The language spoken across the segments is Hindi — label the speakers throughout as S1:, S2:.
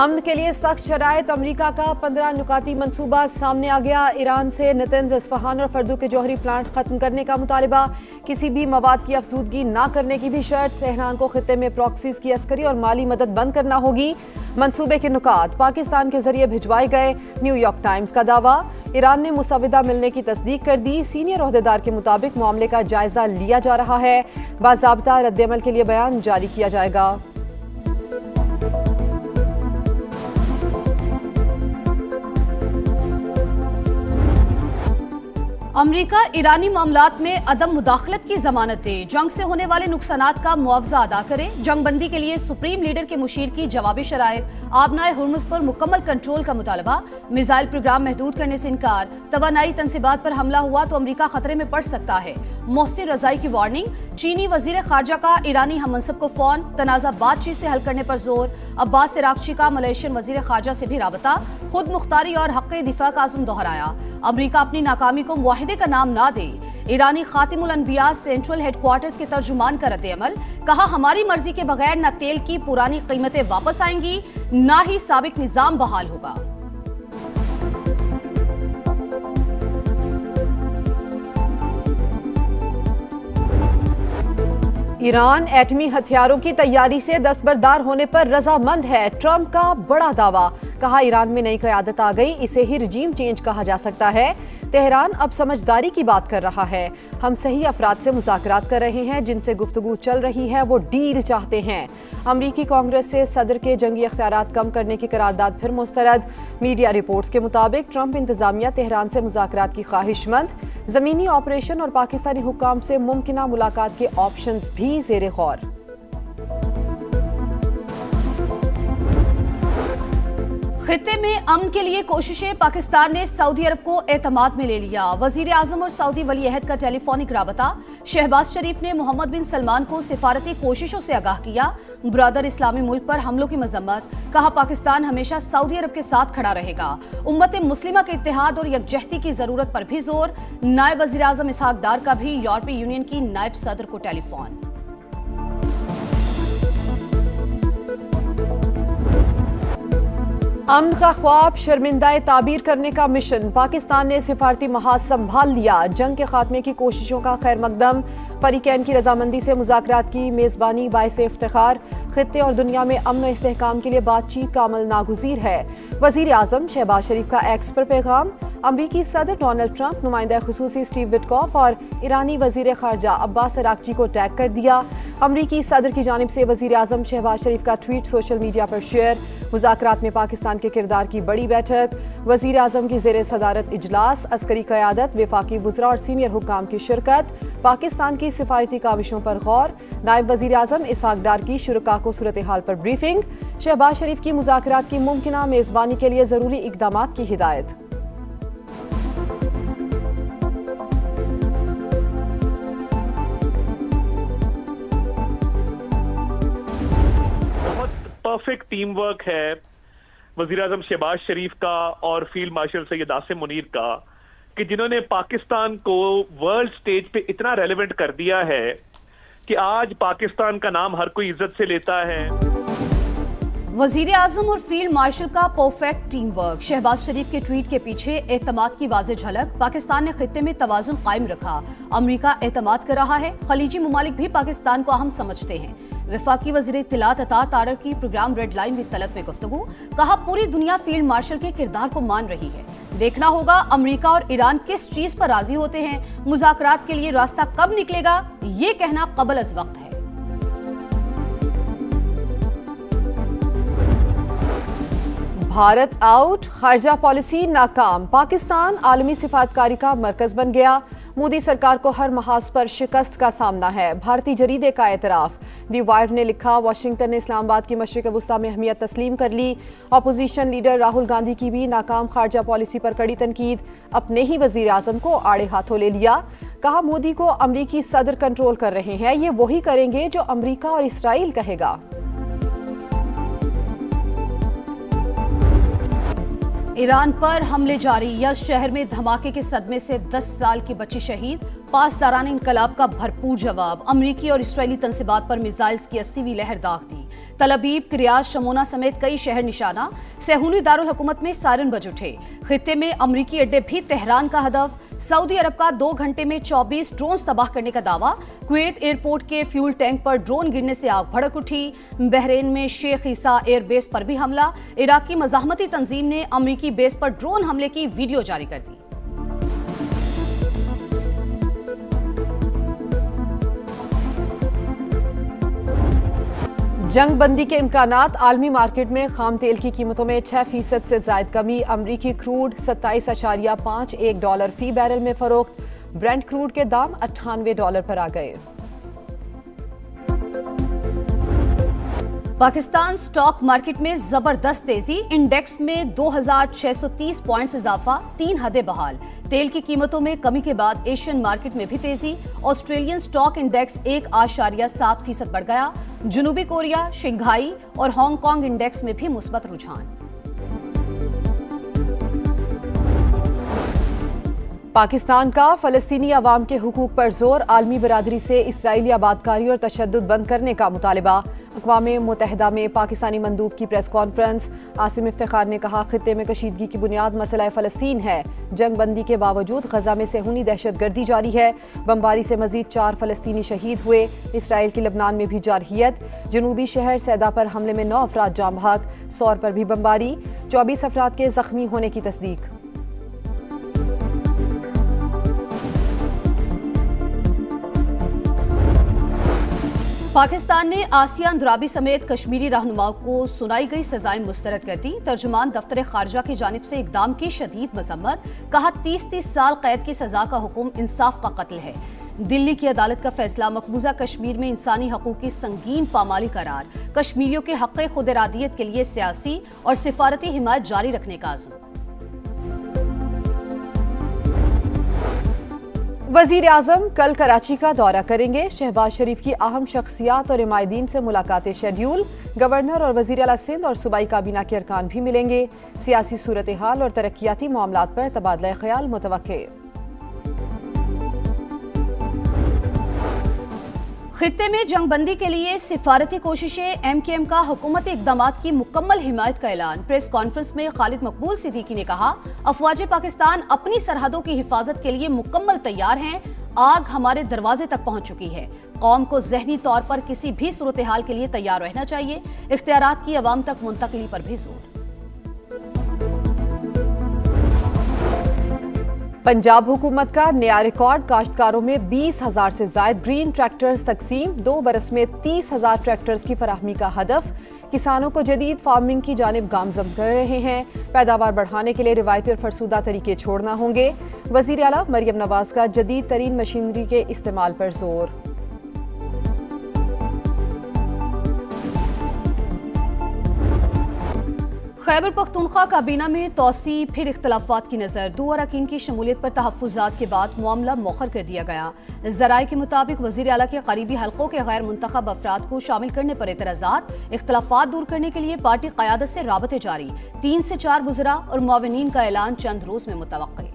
S1: अमन के लिए सख्त शराइत। अमरीका का 15 नुकाती मंसूबा सामने आ गया। ईरान से नतंज, इस्फहान और फर्दू के जौहरी प्लांट खत्म करने का मुतालिबा। किसी भी मवाद की अफजूदगी न करने की भी शर्त। तेहरान को खित्ते में प्रॉक्सीज की अस्करी और माली मदद बंद करना होगी। मंसूबे के नुकात पाकिस्तान के जरिए भिजवाए गए। न्यूयॉर्क टाइम्स का दावा, ईरान ने मुसविदा मिलने की तस्दीक कर दी। सीनियर ओहदेदार के मुताबिक मामले का जायजा लिया जा रहा है। बाज़ाब्ता रद्दअमल के लिए बयान जारी किया जाएगा।
S2: अमरीका ईरानी मामलात में अदम मुदाखलत की जमानत दे। जंग से होने वाले नुकसानात का मुआवजा अदा करे। जंगबंदी के लिए सुप्रीम लीडर के मुशीर की जवाबी शराइत। आबनाए हुर्मुज़ पर मुकम्मल कंट्रोल का मुतालबा। मिसाइल प्रोग्राम महदूद करने से इनकार। तवानाई तनसीबात पर हमला हुआ तो अमरीका खतरे में पड़ सकता है। मोहसिन रजाई की वार्निंग। चीनी वजीर खारजा का ईरानी हममनसब को फोन। तनाज़ा बातचीत से हल करने पर जोर। अब्बास इराक़ची का मलेशियन वजीर खारजा से भी राबता। खुद मुख्तारी और हक़ दिफा का आज़म दोहराया। अमरीका अपनी नाकामी को मुआहिदे का नाम ना दे। ईरानी खातिमुल अनबिया सेंट्रल हेडक्वार्टर्स के तर्जुमान का रद्द-ए-अमल। कहा, हमारी मर्जी के बगैर न तेल की पुरानी कीमतें वापस आएंगी, ना ही साबिक निजाम बहाल होगा।
S1: ईरान एटमी हथियारों की तैयारी से दस्तबरदार होने पर रजामंद है। ट्रंप का बड़ा दावा। कहा, ईरान में नई क़यादत आ गई, इसे ही रिजीम चेंज कहा जा सकता है। तेहरान अब समझदारी की बात कर रहा है। हम सही अफराद से मुज़ाकरात कर रहे हैं, जिनसे गुफ्तगू चल रही है, वो डील चाहते हैं। अमरीकी कांग्रेस से सदर के जंगी इख्तियारात कम करने की करारदाद फिर मुस्तरद। मीडिया रिपोर्ट्स के मुताबिक ट्रंप इंतजामिया तेहरान से मुज़ाकरात की ख्वाहिशमंद। ज़मीनी ऑपरेशन और पाकिस्तानी हुक्काम से मुमकिना मुलाकात के ऑप्शंस भी ज़ेरे गौर।
S2: खित्ते में अमन के लिए कोशिशें। पाकिस्तान ने सऊदी अरब को एतमाद में ले लिया। वजीर आजम और सऊदी वली अहद का टेलीफोनिक राबता। शहबाज शरीफ ने मोहम्मद बिन सलमान को सिफारती कोशिशों से आगाह किया। ब्रदर इस्लामी मुल्क पर हमलों की मजम्मत। कहा, पाकिस्तान हमेशा सऊदी अरब के साथ खड़ा रहेगा। उम्मत मुस्लिमा के इत्तेहाद और यकजहती की जरूरत पर भी जोर। नायब वजीर आजम इसहाक डार का भी यूरोपीय यूनियन की नायब सदर को टेलीफोन।
S1: अमन का ख्वाब शर्मिंदा ताबीर करने का मिशन। पाकिस्तान ने सिफारती महाज संभाल लिया। जंग के खात्मे की कोशिशों का खैर मकदम। फरीकैन की रजामंदी से मुज़ाकरात की मेज़बानी बाइसे इफ्तिखार। खित्ते और दुनिया में अमन और इस्तेहकाम के लिए बातचीत का अमल नागुज़ीर है। वज़ीर आज़म शहबाज शरीफ का एक्स पर पैगाम। अमरीकी सदर डोनाल्ड ट्रंप, नुमाइंदा खुसूसी स्टीव विटकॉफ और ईरानी वज़ीर खारजा अब्बास इराक़ची को टैग कर दिया। अमरीकी सदर की जानिब से वज़ीर आज़म शहबाज शरीफ का ट्वीट सोशल मीडिया पर शेयर। मुज़ाकरात में पाकिस्तान के किरदार की बड़ी बैठक। वज़ीर आज़म की ज़ेरे सदारत इजलास। अस्करी क़यादत, वफाकी वज़रा और सीनियर हुक्काम की शिरकत। पाकिस्तान की सिफारती काविशों पर गौर। नायब वज़ीर आज़म इसहाक डार की शुरका को सूरत हाल पर ब्रीफिंग। शहबाज शरीफ की मुज़ाकरात की मुमकिना मेज़बानी के लिए ज़रूरी इक़दामात की हिदायत।
S3: परफेक्ट टीम वर्क है वज़ीर आज़म शहबाज शरीफ का और फील्ड मार्शल सैयद आसिम मुनीर का, कि जिन्होंने पाकिस्तान को वर्ल्ड स्टेज पे इतना रेलेवेंट कर दिया है कि आज पाकिस्तान का नाम हर कोई इज्जत से लेता है।
S2: वजीर आजम और फील्ड मार्शल का परफेक्ट टीम वर्क। शहबाज शरीफ के ट्वीट के पीछे एतमाद की वाज़ेह झलक। पाकिस्तान ने खित्ते में तवाज़ुन कायम रखा। अमरीका एतमाद कर रहा है। खलीजी ममालिक भी पाकिस्तान को अहम समझते हैं। वफाकी वज़ीर इत्तलात अता तारर की प्रोग्राम रेड लाइन विद तलब में गुफ्तगू। कहा, पूरी दुनिया फील्ड मार्शल के किरदार को मान रही है। देखना होगा अमरीका और ईरान किस चीज पर राजी होते हैं। मुज़ाकरात के लिए रास्ता कब निकलेगा, ये कहना कबल अज़ वक्त है।
S1: भारत आउट, खारजा पॉलिसी नाकाम। पाकिस्तान आलमी सिफारतकारी का मरकज बन गया। मोदी सरकार को हर महाज पर शिकस्त का सामना है। भारतीय जरीदे का एतराफ। दी वायर ने लिखा, वाशिंगटन ने इस्लामाबाद की मशरिक़ वुस्ता में अहमियत तस्लीम कर ली। अपोजिशन लीडर राहुल गांधी की भी नाकाम खारजा पॉलिसी पर कड़ी तनकीद। अपने ही वज़ीर आज़म को आड़े हाथों ले लिया। कहा, मोदी को अमरीकी सदर कंट्रोल कर रहे हैं, ये वही करेंगे जो अमरीका और इसराइल कहेगा।
S2: ईरान पर हमले जारी, यज़ शहर में धमाके के सदमे से 10 साल की बच्ची शहीद। पासदारान इनकलाब का भरपूर जवाब, अमरीकी और इस्राएली तंसीबात पर मिसाइल्स की 80वीं लहर दाग दी। तल अबीब, क्रियाज, शमोना समेत कई शहर निशाना। सेहूनी दारुल हुकूमत में सायरन बज उठे। खित्ते में अमरीकी अड्डे भी तेहरान का हदफ। सऊदी अरब का 2 घंटे में 24 ड्रोन तबाह करने का दावा। कुवैत एयरपोर्ट के फ्यूल टैंक पर ड्रोन गिरने से आग भड़क उठी। बहरेन में शेख ईसा एयरबेस पर भी हमला। इराकी मज़ाहमती तंजीम ने अमरीकी बेस पर ड्रोन हमले की वीडियो जारी कर दी।
S1: जंग बंदी के इम्कानात, आलमी मार्केट में खाम तेल की कीमतों में 6% से जायद कमी। अमरीकी क्रूड $27.51 फी बैरल में फरोख्त। ब्रेंट क्रूड के दाम $98 पर आ गए।
S2: पाकिस्तान स्टॉक मार्केट में जबरदस्त तेजी, इंडेक्स में 2630 पॉइंट्स इजाफा, 3 हदें बहाल। तेल की कीमतों में कमी के बाद एशियन मार्केट में भी तेजी। ऑस्ट्रेलियन स्टॉक इंडेक्स 1.7% बढ़ गया। जनूबी कोरिया, शंघाई और हांगकांग इंडेक्स में भी मुस्बत रुझान।
S1: पाकिस्तान का फलस्तीनी अवाम के हुकूक पर जोर, आलमी बरादरी से इसराइली आबादकारी और तशद्दुद बंद करने का मुतालबा। अक़वाम मुत्तहिदा में पाकिस्तानी मंदूब की प्रेस कॉन्फ्रेंस, आसिम इफ्तिखार ने कहा खित्ते में कशीदगी की बुनियाद मसला फ़लस्तीन है। जंग बंदी के बावजूद गजा में सेहूनी दहशत गर्दी जारी है। बमबारी से मजीद 4 फ़लस्तीनी शहीद हुए। इसराइल की लबनान में भी जारहियत। जनूबी शहर सैदा पर हमले में 9 अफराद जाम बहक। सौर पर भी बमबारी, 24 अफराद के जख्मी होने की तस्दीक।
S2: पाकिस्तान ने आसिया अंद्राबी समेत कश्मीरी रहनुमाओं को सुनाई गई सजाएं मुस्तरद कर दी। तर्जुमान दफ्तर खारजा की जानिब से इकदाम की शदीद मजम्मत, कहा 30 साल कैद की सजा का हुक्म इंसाफ का कत्ल है। दिल्ली की अदालत का फैसला, मकबूजा कश्मीर में इंसानी हकूक की संगीन पामाली करार। कश्मीरियों के हक़ खुद इरादियत के लिए सियासी और सिफारती हिमायत जारी रखने का आज़म।
S1: वजीर आजम कल कराची का दौरा करेंगे। शहबाज शरीफ की अहम शख्सियात और इमायदीन से मुलाकातें शेड्यूल। गवर्नर और वजीर आला सिंध और सूबाई काबीना के अरकान भी मिलेंगे। सियासी सूरत हाल और तरक्याती मामलात पर तबादला ख्याल मुतवक्के।
S2: खित्ते में जंगबंदी के लिए सिफारती कोशिशें, MKM का हुकूमती इक़दामात की मुकम्मल हिमायत का ऐलान। प्रेस कॉन्फ्रेंस में खालिद मकबूल सिद्दीकी ने कहा अफवाज पाकिस्तान अपनी सरहदों की हिफाजत के लिए मुकम्मल तैयार हैं। आग हमारे दरवाजे तक पहुंच चुकी है। कौम को ज़हनी तौर पर किसी भी सूरत हाल के लिए तैयार रहना चाहिए। इख्तियारात की अवाम तक मुंतकिली पर भी जोर।
S1: पंजाब हुकूमत का नया रिकॉर्ड, काश्तकारों में 20,000 से जायद ग्रीन ट्रैक्टर्स तकसीम। 2 बरस में 30,000 ट्रैक्टर्स की फराहमी का हदफ। किसानों को जदीद फार्मिंग की जानिब गामजम कर रहे हैं। पैदावार बढ़ाने के लिए रिवायती और फरसूदा तरीके छोड़ना होंगे। वज़ीर आला मरियम नवाज का जदीद तरीन मशीनरी के इस्तेमाल पर जोर।
S2: खैबर पख्तूनख्वा काबीना में तोसी, फिर इख्तलाफात की नज़र। 2 अरकान की शमूलियत पर तहफ़्फ़ुज़ात के बाद मामला मौखर कर दिया गया। ज़राए के मुताबिक वज़ीर आला के करीबी हल्कों के गैर मुंतखब अफराद को शामिल करने पर एतराज़ात। इख्तलाफात दूर करने के लिए पार्टी क़यादत से राबते जारी। 3 से 4 वज़रा और मुआविनीन का ऐलान चंद रोज़ में मुतवक्किल।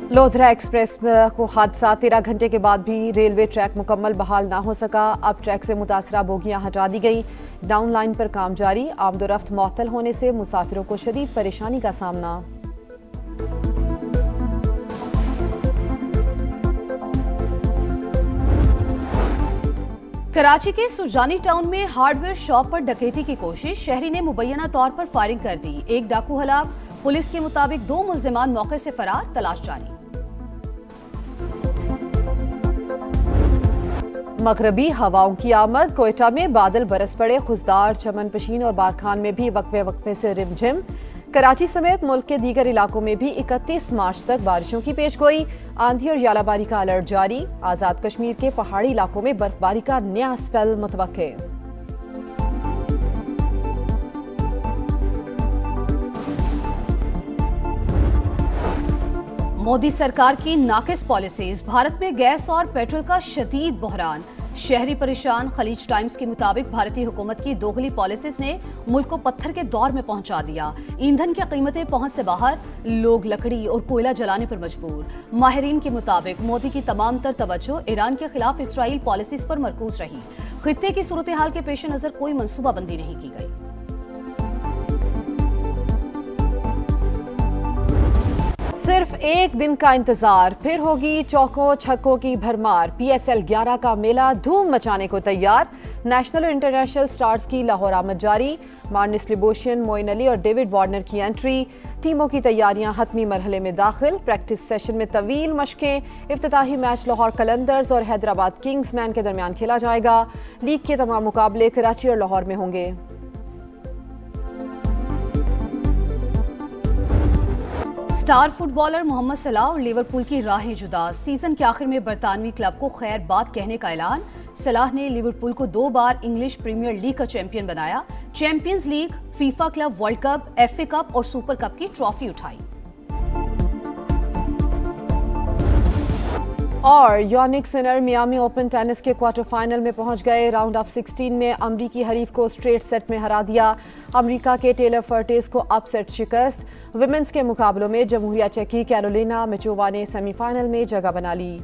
S1: लोधरा एक्सप्रेस को हादसा, 13 घंटे के बाद भी रेलवे ट्रैक मुकम्मल बहाल ना हो सका। अब ट्रैक से मुतासरा बोगियां हटा दी गई। डाउन लाइन पर काम जारी। आमदोरफ्त मुअत्तल होने से मुसाफिरों को शदीद परेशानी का सामना।
S2: कराची के सुजानी टाउन में हार्डवेयर शॉप पर डकैती की कोशिश, शहरी ने मुबैना तौर पर फायरिंग कर दी। 1 डाकू हलाक। पुलिस के मुताबिक 2 मुल्जिमान मौके से फरार, तलाश जारी।
S1: मगरबी हवाओं की आमद, कोयटा में बादल बरस पड़े। खुशदार, चमन पशीन और बारखान में भी वक्फे वक्फे से रिमझिम। कराची समेत मुल्क के दीगर इलाकों में भी 31 मार्च तक बारिशों की पेशगोई। आंधी और यालाबारी का अलर्ट जारी। आजाद कश्मीर के पहाड़ी इलाकों में बर्फबारी का नया स्पेल मुतवक्के। मोदी सरकार की नाकिस पॉलिसीज, भारत में गैस और पेट्रोल का शदीद बहरान।
S2: शहरी परेशान। खलीज टाइम्स के मुताबिक भारतीय हुकूमत की दोगली पॉलिसीज ने मुल्क को पत्थर के दौर में पहुंचा दिया। ईंधन की कीमतें पहुंच से बाहर, लोग लकड़ी और कोयला जलाने पर मजबूर। माहिरीन के मुताबिक मोदी की तमाम तर तवज्जो ईरान के खिलाफ इसराइल पॉलिसीज पर मरकूज रही। खित्ते की सूरत हाल के पेश नजर कोई मनसूबाबंदी नहीं की गई।
S1: सिर्फ एक दिन का इंतजार, फिर होगी चौकों छक्कों की भरमार। PSL 11 का मेला धूम मचाने को तैयार। नेशनल और इंटरनेशनल स्टार्स की लाहौर आमद जारी। मार्निस लिबोशियन, मोइन अली और डेविड वार्नर की एंट्री। टीमों की तैयारियां हतमी मरहले में दाखिल। प्रैक्टिस सेशन में तवील मशकें। इफ्तिताही मैच लाहौर कलंदर्स और हैदराबाद किंग्समैन के दरमियान खेला जाएगा। लीग के तमाम मुकाबले कराची और लाहौर में होंगे।
S2: स्टार फुटबॉलर मोहम्मद सलाह और लिवरपूल की राहें जुदा। सीजन के आखिर में बरतानवी क्लब को खैर बात कहने का ऐलान। सलाह ने लिवरपूल को 2 बार इंग्लिश प्रीमियर लीग का चैंपियन बनाया। Champions League, FIFA club world cup, FA cup और सुपर कप की ट्रॉफी उठाई।
S1: और Jannik Sinner Miami Open tennis के क्वार्टर फाइनल में पहुंच गए। राउंड ऑफ 16 में अमरीकी हरीफ को स्ट्रेट सेट में हरा दिया। अमेरिका के टेलर फर्टेस को अपसेट शिकस्त। विमेंस के मुकाबलों में जमहूरिया चेक की कैरोलिना मिचोवा ने सेमीफाइनल में जगह बना ली।